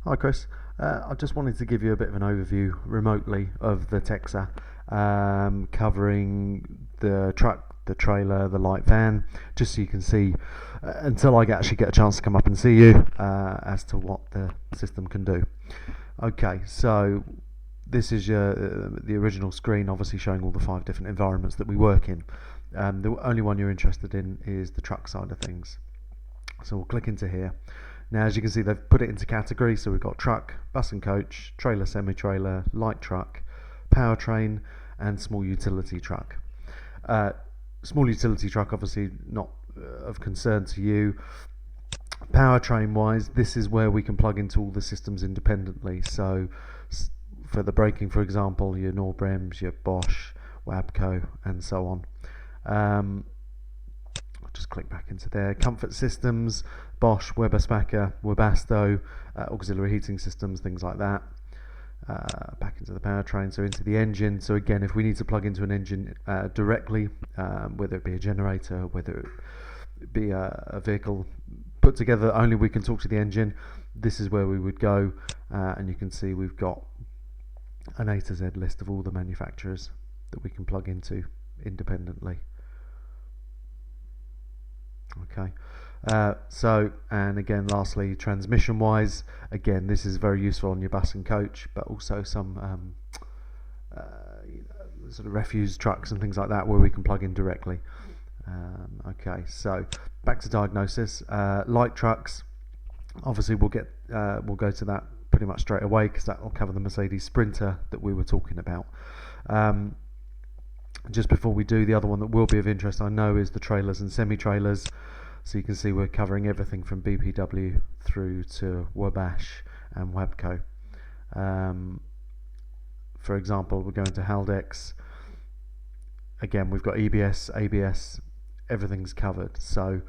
Hi Chris, I just wanted to give you a bit of an overview remotely of the Texa, covering the truck, the trailer, the light van, just so you can see, until I actually get a chance to come up and see you, as to what the system can do. Okay, so this is the original screen, obviously showing all the 5 different environments that we work in. The only one you're interested in is the truck side of things. So we'll click into here. Now, as you can see, they've put it into categories. So we've got truck, bus and coach, trailer, semi-trailer, light truck, powertrain, and small utility truck. Uh, Small utility truck, obviously not of concern to you. Powertrain wise, this is where we can plug into all the systems independently. So for the braking, for example, your Norbrems, your Bosch, Wabco, and so on. I'll just click back into there. Comfort systems, Bosch, Weber Spacker, Webasto, auxiliary heating systems, things like that. Back into the powertrain, so into the engine. So again, if we need to plug into an engine directly, whether it be a generator, whether it be a vehicle put together only we can talk to the engine, this is where we would go. And you can see we've got an A to Z list of all the manufacturers that we can plug into independently. Okay. And again, lastly, transmission wise, again, this is very useful on your bus and coach, but also some sort of refuse trucks and things like that where we can plug in directly. Okay, so back to diagnosis. Light trucks, obviously we'll go to that pretty much straight away because that will cover the Mercedes Sprinter that we were talking about. Just before we do, the other one that will be of interest, I know, is the trailers and semi-trailers. So you can see we're covering everything from BPW through to Wabash and Wabco. For example, we're going to Haldex. Again, we've got EBS, ABS, everything's covered. So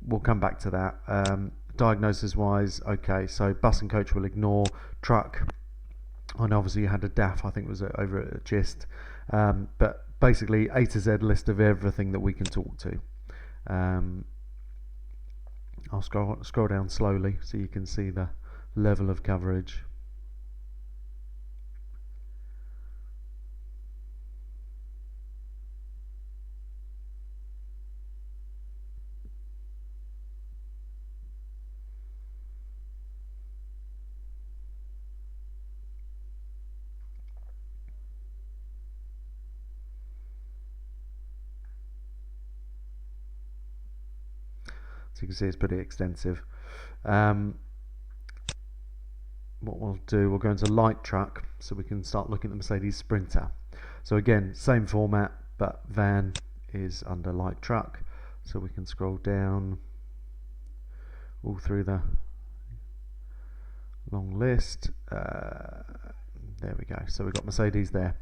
we'll come back to that. Diagnosis wise, okay, so bus and coach we'll ignore. Truck, and obviously you had a DAF, I think it was over at Gist. But basically A to Z list of everything that we can talk to. I'll scroll down slowly so you can see the level of coverage. So you can see it's pretty extensive. What we'll do, we'll go into light truck so we can start looking at the Mercedes Sprinter. So again, same format, but van is under light truck. So we can scroll down all through the long list. There we go. So we've got Mercedes there.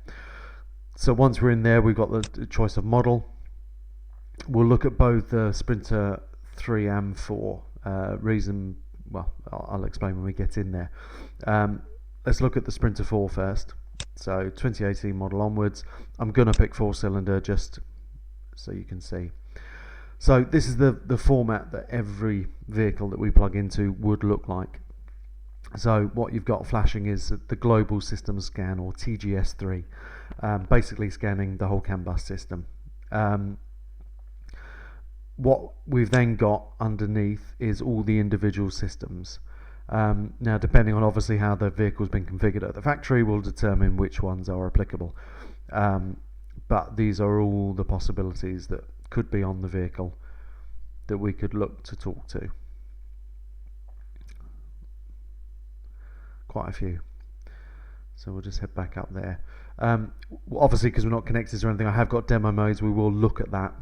So once we're in there, we've got the choice of model. We'll look at both the Sprinter 3 and 4. Reason, well, I'll explain when we get in there. Let's look at the Sprinter 4 first. So 2018 model onwards. I'm going to pick 4-cylinder just so you can see. So this is the format that every vehicle that we plug into would look like. So what you've got flashing is the Global System Scan, or TGS3, basically scanning the whole CAN bus system. What we've then got underneath is all the individual systems. Now, depending on obviously how the vehicle's been configured at the factory, will determine which ones are applicable. But these are all the possibilities that could be on the vehicle that we could look to talk to. Quite a few. So we'll just head back up there. Obviously, because we're not connected to anything, I have got demo modes. We will look at that.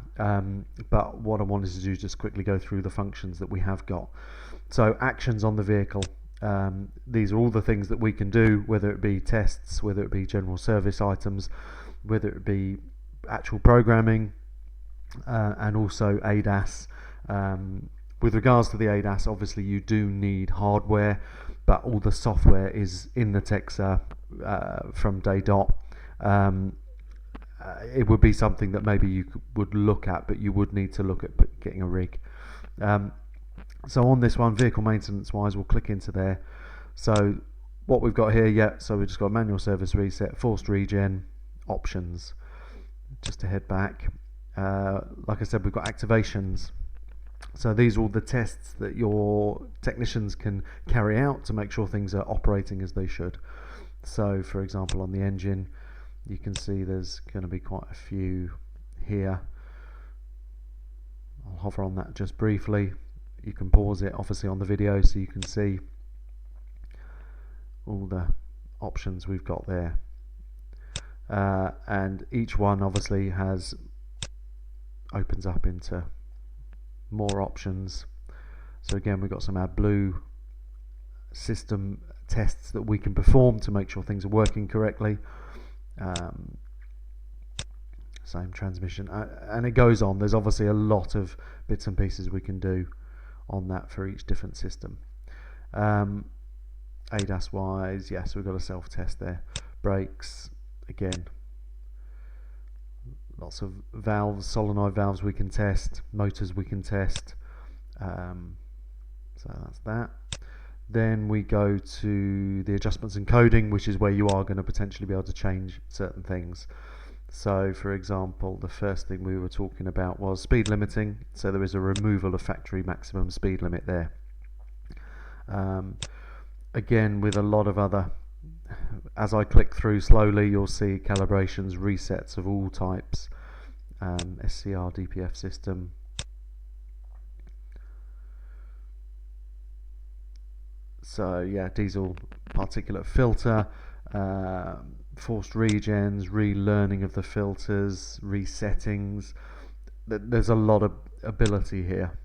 But what I wanted to do is just quickly go through the functions that we have got. So actions on the vehicle. These are all the things that we can do, whether it be tests, whether it be general service items, whether it be actual programming, and also ADAS. With regards to the ADAS, obviously you do need hardware, but all the software is in the Texa from day dot. It would be something that maybe you would look at, but you would need to look at getting a rig. So on this one, vehicle maintenance wise, we'll click into there. So what we've got here, so we've just got manual service reset, forced regen, options. Just to head back, like I said, we've got activations. So these are all the tests that your technicians can carry out to make sure things are operating as they should. So for example, on the engine, you can see there's going to be quite a few here. I'll hover on that just briefly. You can pause it obviously on the video so you can see all the options we've got there. And each one obviously opens up into more options. So again, we've got some AdBlue system tests that we can perform to make sure things are working correctly. Same transmission, and it goes on. There's obviously a lot of bits and pieces we can do on that for each different system. ADAS wise, yes, we've got a self-test there. Brakes, again, lots of valves, solenoid valves we can test, motors we can test. So that's that. Then we go to the adjustments and coding, which is where you are going to potentially be able to change certain things. So for example, the first thing we were talking about was speed limiting. So there is a removal of factory maximum speed limit there. Again, with a lot of other, as I click through slowly, you'll see calibrations, resets of all types, SCR, DPF system. So yeah, diesel particulate filter, forced regens, relearning of the filters, resettings. There's a lot of ability here.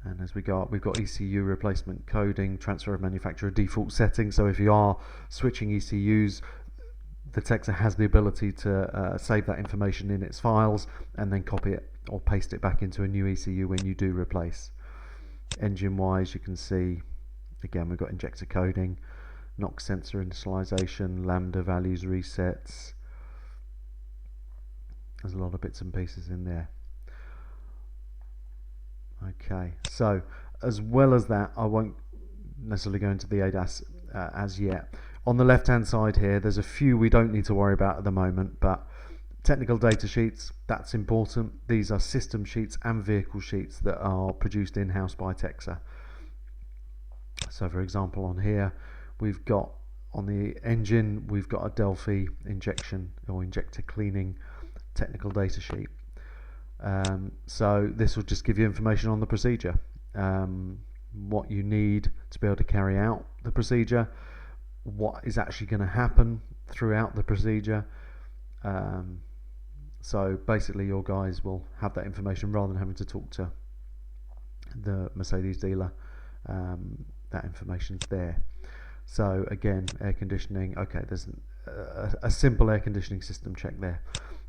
And as we go up, we've got ECU replacement coding, transfer of manufacturer default settings. So if you are switching ECUs, the Texa has the ability to save that information in its files and then copy it or paste it back into a new ECU when you do replace. Engine wise, you can see again we've got injector coding, NOx sensor initialization, lambda values resets. There's a lot of bits and pieces in there. Okay, so as well as that, I won't necessarily go into the ADAS as yet. On the left hand side here, there's a few we don't need to worry about at the moment, but technical data sheets, that's important. These are system sheets and vehicle sheets that are produced in-house by Texa. So for example, on here we've got, on the engine, we've got a Delphi injection or injector cleaning technical data sheet. So this will just give you information on the procedure, what you need to be able to carry out the procedure, what is actually going to happen throughout the procedure. So basically your guys will have that information rather than having to talk to the Mercedes dealer. That information's there. So again, air conditioning, okay, there's a simple air conditioning system check there.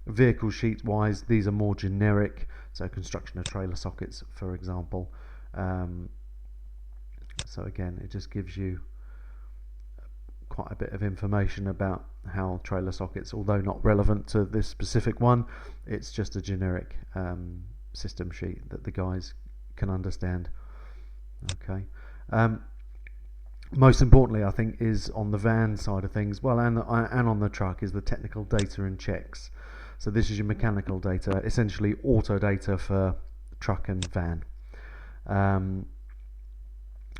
Vehicle sheet wise, these are more generic, so construction of trailer sockets for example. So again, it just gives you quite a bit of information about how trailer sockets, although not relevant to this specific one, it's just a generic system sheet that the guys can understand. Okay. Most importantly, I think, is on the van side of things, well, and on the truck, is the technical data and checks. So this is your mechanical data, essentially auto data for truck and van.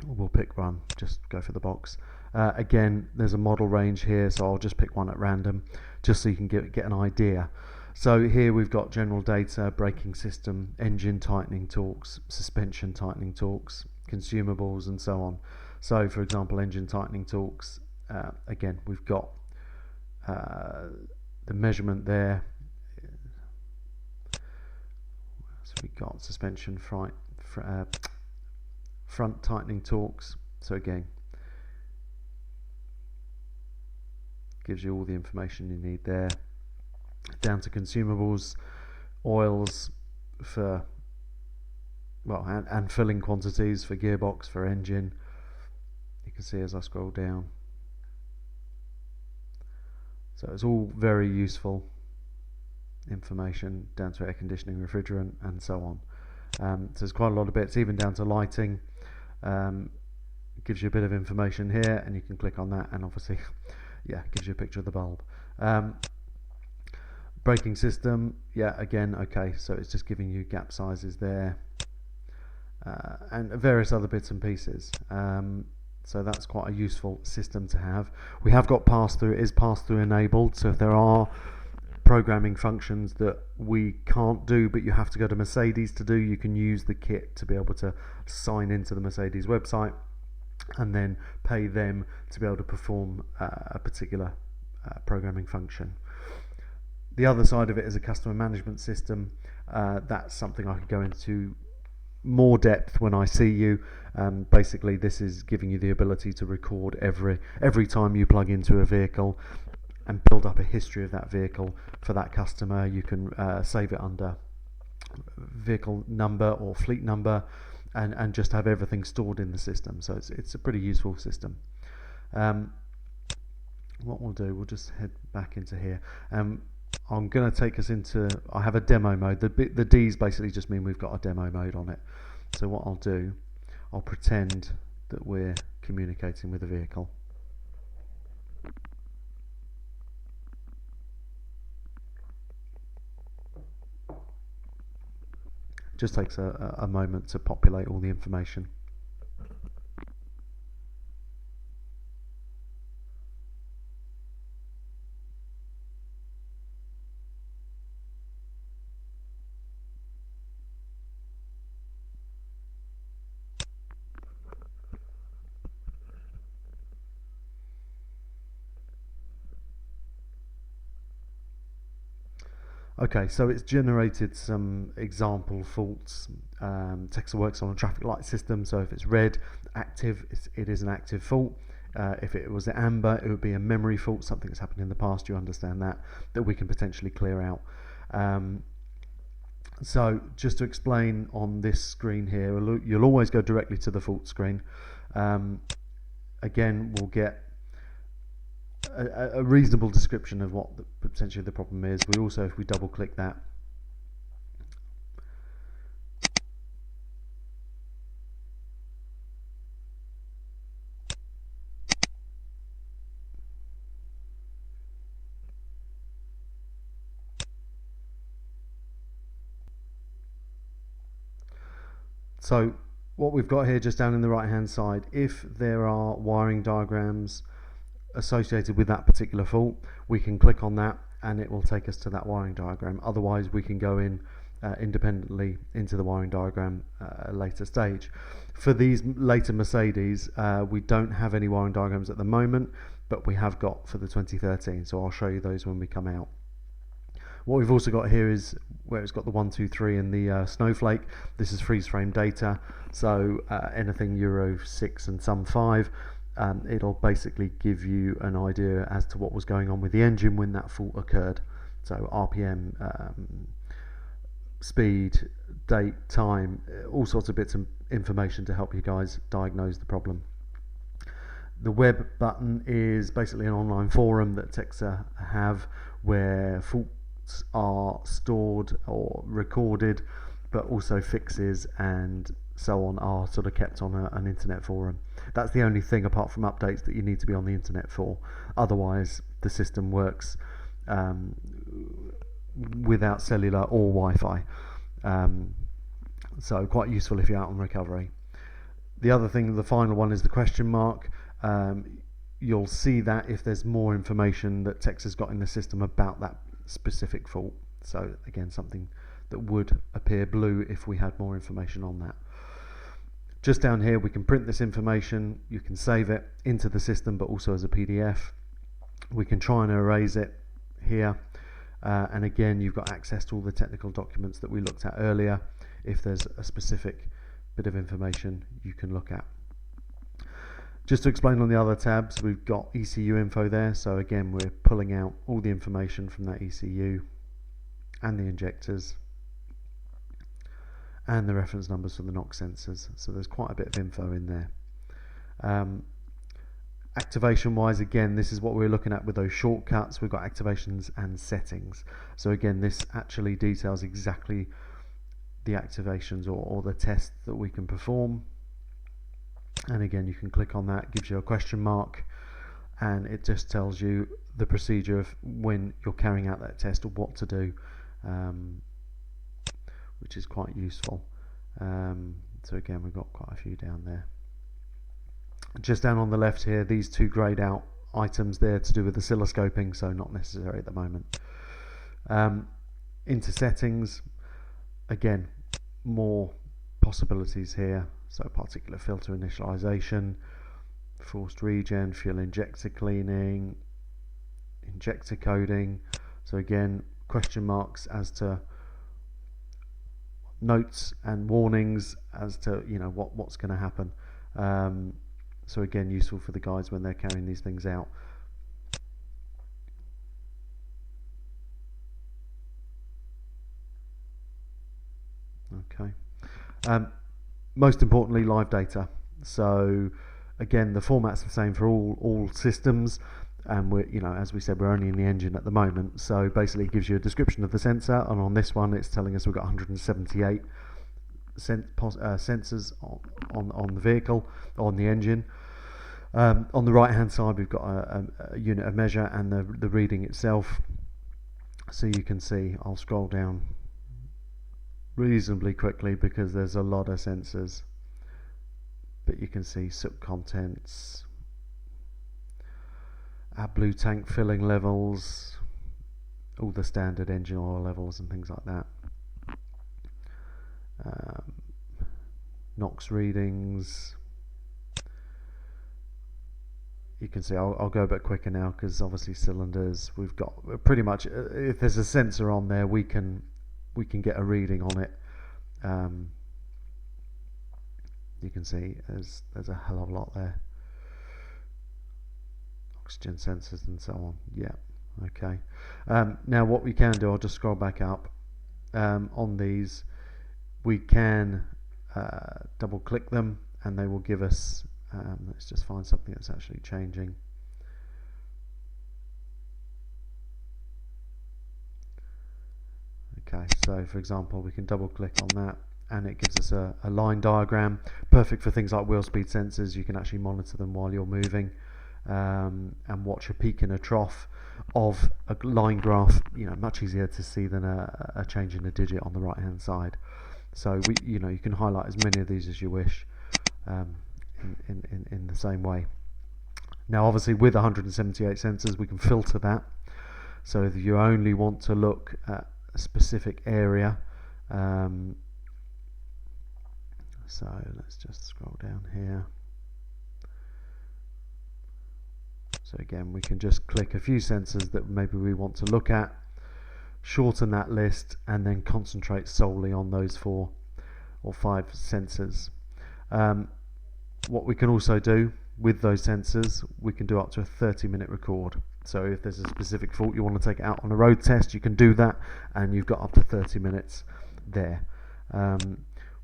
We'll pick one, just go for the box. Again, there's a model range here, so I'll just pick one at random, just so you can get an idea. So here we've got general data, braking system, engine tightening torques, suspension tightening torques, consumables, and so on. So for example, engine tightening torques, again, we've got the measurement there. So we've got suspension front tightening torques. So again, gives you all the information you need there. Down to consumables, oils for, well, and filling quantities for gearbox, for engine. You can see as I scroll down. So it's all very useful information, down to air conditioning, refrigerant, and so on. So there's quite a lot of bits, even down to lighting. Gives you a bit of information here, and you can click on that, and obviously, yeah, gives you a picture of the bulb. Braking system, yeah, again, okay, so it's just giving you gap sizes there, and various other bits and pieces. So that's quite a useful system to have. We have got pass-through. It is pass-through enabled, so if there are programming functions that we can't do but you have to go to Mercedes to do, you can use the kit to be able to sign into the Mercedes website and then pay them to be able to perform a particular programming function. The other side of it is a customer management system. That's something I could go into more depth when I see you. Basically, this is giving you the ability to record every time you plug into a vehicle and build up a history of that vehicle for that customer. You can save it under vehicle number or fleet number, and just have everything stored in the system. So it's a pretty useful system. What we'll do, we'll just head back into here. I'm going to take us into, I have a demo mode. The D's basically just mean we've got a demo mode on it. So what I'll do, I'll pretend that we're communicating with the vehicle. Just takes a moment to populate all the information. Okay, so it's generated some example faults. Texas works on a traffic light system, so if it's red, active, it is an active fault. If it was amber, it would be a memory fault, something that's happened in the past. You understand that we can potentially clear out. So just to explain on this screen here, you'll always go directly to the fault screen. Again, we'll get a reasonable description of what potentially the problem is. We also, if we double click that, so what we've got here just down in the right hand side, if there are wiring diagrams associated with that particular fault, we can click on that and it will take us to that wiring diagram. Otherwise, we can go in independently into the wiring diagram at a later stage. For these later Mercedes, we don't have any wiring diagrams at the moment, but we have got for the 2013, so I'll show you those when we come out. What we've also got here is where it's got the 1, 2, 3 and the snowflake. This is freeze frame data, so anything Euro 6 and some 5. It'll basically give you an idea as to what was going on with the engine when that fault occurred. So RPM, speed, date, time, all sorts of bits of information to help you guys diagnose the problem. The web button is basically an online forum that Texa have where faults are stored or recorded, but also fixes and so on are sort of kept on an internet forum. That's the only thing apart from updates that you need to be on the internet for. Otherwise, the system works without cellular or Wi-Fi. So quite useful if you're out on recovery. The other thing, the final one, is the question mark. You'll see that if there's more information that Texa's got in the system about that specific fault. So again, something that would appear blue if we had more information on that. Just down here, we can print this information. You can save it into the system, but also as a PDF. We can try and erase it here. And again, you've got access to all the technical documents that we looked at earlier. If there's a specific bit of information you can look at. Just to explain on the other tabs, we've got ECU info there. So again, we're pulling out all the information from that ECU and the injectors and the reference numbers for the NOx sensors. So there's quite a bit of info in there. Activation wise, again, this is what we're looking at with those shortcuts. We've got activations and settings. So again, this actually details exactly the activations or the tests that we can perform. And again, you can click on that, gives you a question mark, and it just tells you the procedure of when you're carrying out that test or what to do, which is quite useful. So again, we've got quite a few down there. Just down on the left here, these two grayed out items there to do with oscilloscoping, so not necessary at the moment. Into settings, again, more possibilities here. So particulate filter initialization, forced regen, fuel injector cleaning, injector coding. So again, question marks as to notes and warnings as to what's going to happen. So again, useful for the guys when they're carrying these things out. Okay. Most importantly, live data. So again, the format's the same for all systems, and we're, as we said, we're only in the engine at the moment. So basically, it gives you a description of the sensor, and on this one, it's telling us we've got 178 sensors on the vehicle, on the engine. On the right hand side, we've got a unit of measure and the reading itself. So you can see, I'll scroll down reasonably quickly because there's a lot of sensors, but you can see soot contents, AdBlue tank filling levels, all the standard engine oil levels and things like that. NOx readings. You can see, I'll go a bit quicker now because obviously cylinders, we've got pretty much, if there's a sensor on there, we can get a reading on it. You can see there's a hell of a lot there. Oxygen sensors and so on. Yeah, okay. Now what we can do, I'll just scroll back up. On these, we can double click them and they will give us, let's just find something that's actually changing. Okay, so for example, we can double click on that and it gives us a line diagram, perfect for things like wheel speed sensors. You can actually monitor them while you're moving, and watch a peak and a trough of a line graph. Much easier to see than a change in a digit on the right hand side. So you can highlight as many of these as you wish, in the same way. Now obviously with 178 sensors we can filter that, so if you only want to look at a specific area, so let's just scroll down here. So again, we can just click a few sensors that maybe we want to look at, shorten that list, and then concentrate solely on those 4 or 5 sensors. What we can also do with those sensors, we can do up to a 30-minute record. So if there's a specific fault you want to take it out on a road test, you can do that, and you've got up to 30 minutes there.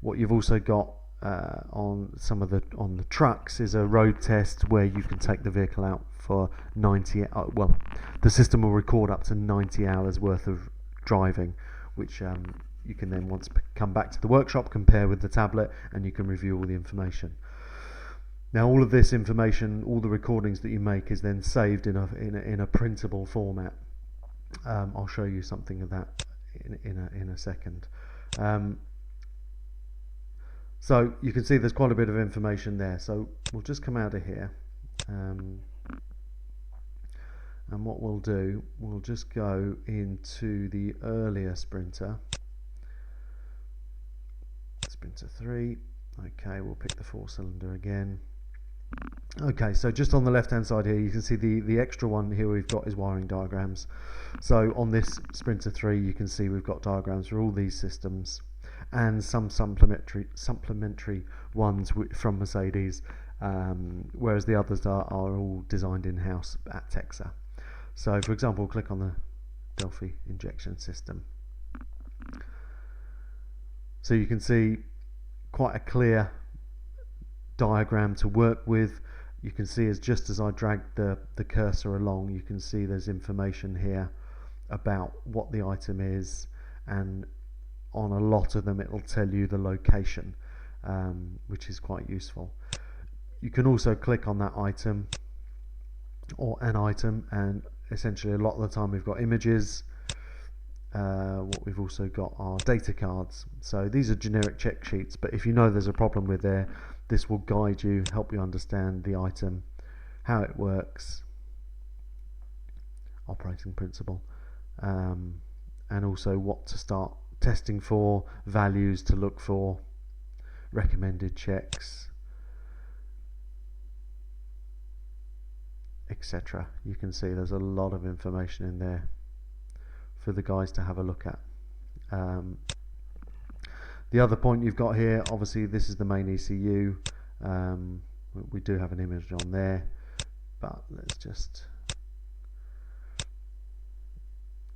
What you've also got on the trucks is a road test where you can take the vehicle out for 90. Well, the system will record up to 90 hours worth of driving, which you can then come back to the workshop, compare with the tablet, and you can review all the information. Now all of this information, all the recordings that you make, is then saved in a printable format. I'll show you something of that in a second. So you can see there's quite a bit of information there. So we'll just come out of here, and what we'll do, we'll just go into the earlier Sprinter 3. Okay, we'll pick the 4-cylinder again. Okay, so just on the left hand side here, you can see the extra one here we've got is wiring diagrams. So on this Sprinter 3 you can see we've got diagrams for all these systems and some supplementary ones from Mercedes, whereas the others are all designed in-house at Texa. So for example, click on the Delphi injection system. So you can see quite a clear diagram to work with. You can see just as I drag the cursor along, you can see there's information here about what the item is, and on a lot of them it'll tell you the location, which is quite useful. You can also click on that item or an item, and essentially a lot of the time we've got images. What we've also got are data cards. So these are generic check sheets, but if you know there's a problem with there, this will guide you, help you understand the item, how it works, operating principle, and also what to start testing for, values to look for, recommended checks, etc. You can see there's a lot of information in there for the guys to have a look at. The other point you've got here, obviously this is the main ECU. We do have an image on there, but let's just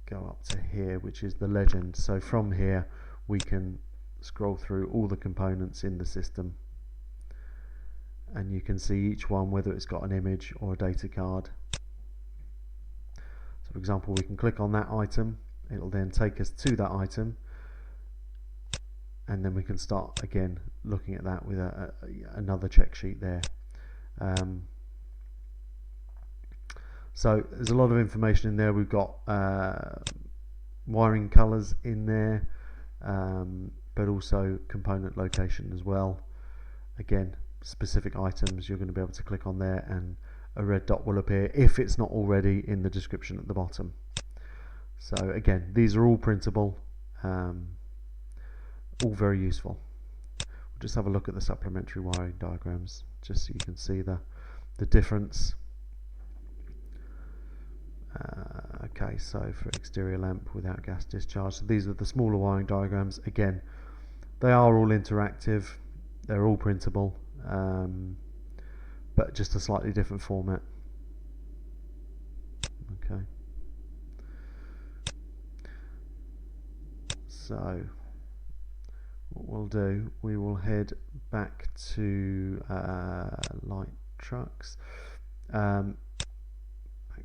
go up to here, which is the legend. So from here we can scroll through all the components in the system, and you can see each one, whether it's got an image or a data card. So for example, we can click on that item, it'll then take us to that item, and then we can start again looking at that with another check sheet there. So there's a lot of information in there. We've got wiring colors in there, but also component location as well. Again, specific items, you're going to be able to click on there and a red dot will appear if it's not already in the description at the bottom. So again, these are all printable, all very useful. We'll just have a look at the supplementary wiring diagrams just so you can see the difference. Okay, so for exterior lamp without gas discharge, so these are the smaller wiring diagrams. Again, they are all interactive, they're all printable, but just a slightly different format. Okay, so what we'll do, we will head back to light trucks, back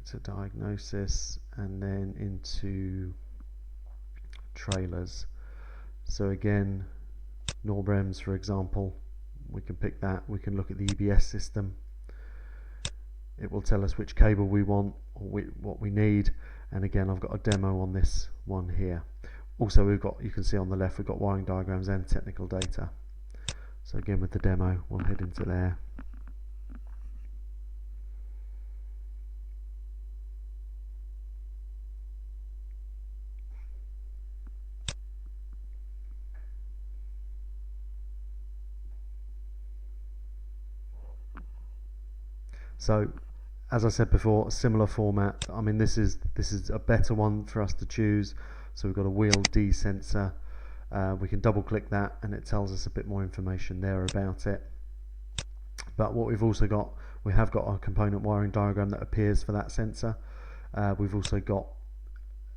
to diagnosis, and then into trailers. So again, Norbrems, for example, we can pick that. We can look at the EBS system. It will tell us which cable we want or what we need. And again, I've got a demo on this one here. Also, we've got, you can see on the left, we've got wiring diagrams and technical data. So again, with the demo, we'll head into there. So, as I said before, a similar format. I mean, this is a better one for us to choose. So we've got a wheel D sensor. We can double click that and it tells us a bit more information there about it. But what we've also got, we have got a component wiring diagram that appears for that sensor. We've also got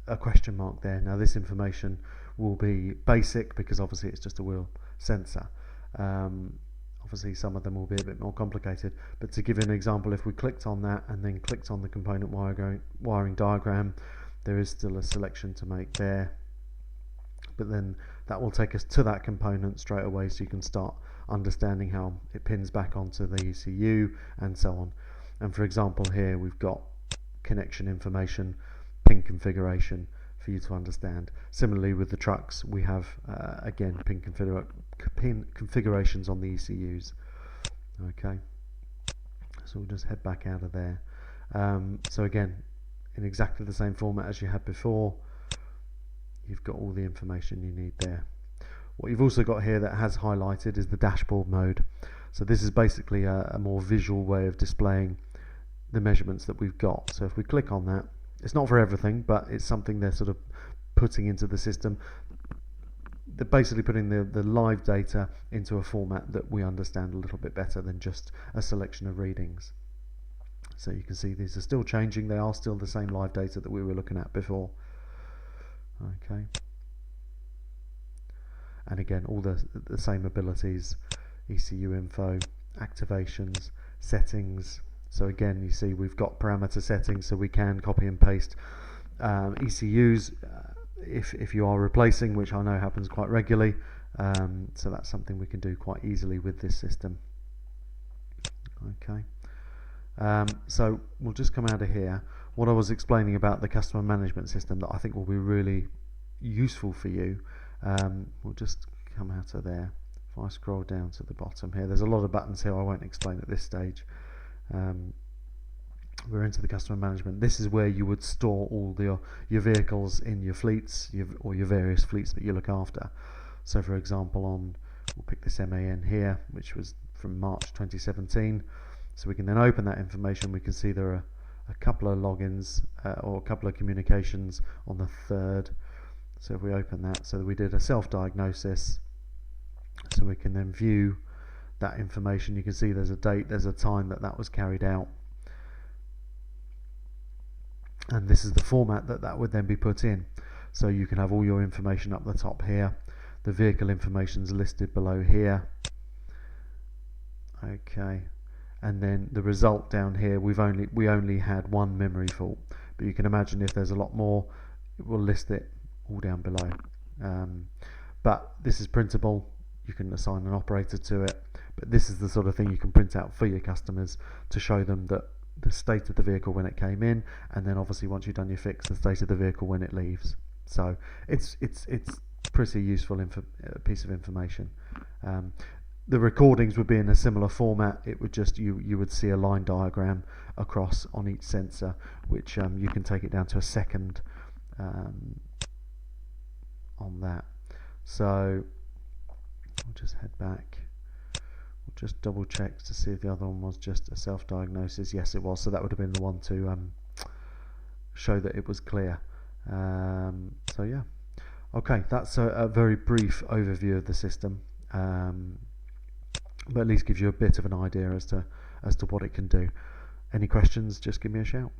a question mark there. Now this information will be basic because obviously it's just a wheel sensor. Obviously some of them will be a bit more complicated, but to give you an example, if we clicked on that and then clicked on the component wiring diagram, there is still a selection to make there, but then that will take us to that component straight away, so you can start understanding how it pins back onto the ECU and so on. And for example here we've got connection information, pin configuration for you to understand. Similarly with the trucks, we have again pin configurations on the ECUs. Okay, so we'll just head back out of there. So again, in exactly the same format as you had before, you've got all the information you need there. What you've also got here that has highlighted is the dashboard mode. So this is basically a more visual way of displaying the measurements that we've got. So if we click on that, it's not for everything, but it's something they're sort of putting into the system. They're basically putting the live data into a format that we understand a little bit better than just a selection of readings. So you can see these are still changing, they are still the same live data that we were looking at before. Okay. And again, all the same abilities, ECU info, activations, settings. So again, you see we've got parameter settings, so we can copy and paste ECUs if you are replacing, which I know happens quite regularly. So that's something we can do quite easily with this system. Okay. So we'll just come out of here. What I was explaining about the customer management system that I think will be really useful for you, we'll just come out of there. If I scroll down to the bottom here, there's a lot of buttons here I won't explain at this stage. We're into the customer management. This is where you would store all your vehicles in your fleets, or your various fleets that you look after. So for example, we'll pick this MAN here, which was from March 2017. So we can then open that information. We can see there are a couple of logins or a couple of communications on the 3rd. So if we open that, so we did a self-diagnosis, so we can then view that information. You can see there's a date, there's a time that was carried out, and this is the format that would then be put in. So you can have all your information up the top here. The vehicle information is listed below here. Okay, and then the result down here, we only had one memory fault, but you can imagine if there's a lot more, it will list it all down below. But this is printable. You can assign an operator to it, but this is the sort of thing you can print out for your customers to show them that the state of the vehicle when it came in, and then obviously once you've done your fix, the state of the vehicle when it leaves. So it's pretty useful piece of information. The recordings would be in a similar format. It would just you would see a line diagram across on each sensor, which you can take it down to a second on that. So I'll just head back. We'll just double check to see if the other one was just a self-diagnosis. Yes, it was. So that would have been the one to show that it was clear. So yeah. Okay, that's a very brief overview of the system, but at least gives you a bit of an idea as to what it can do. Any questions, just give me a shout.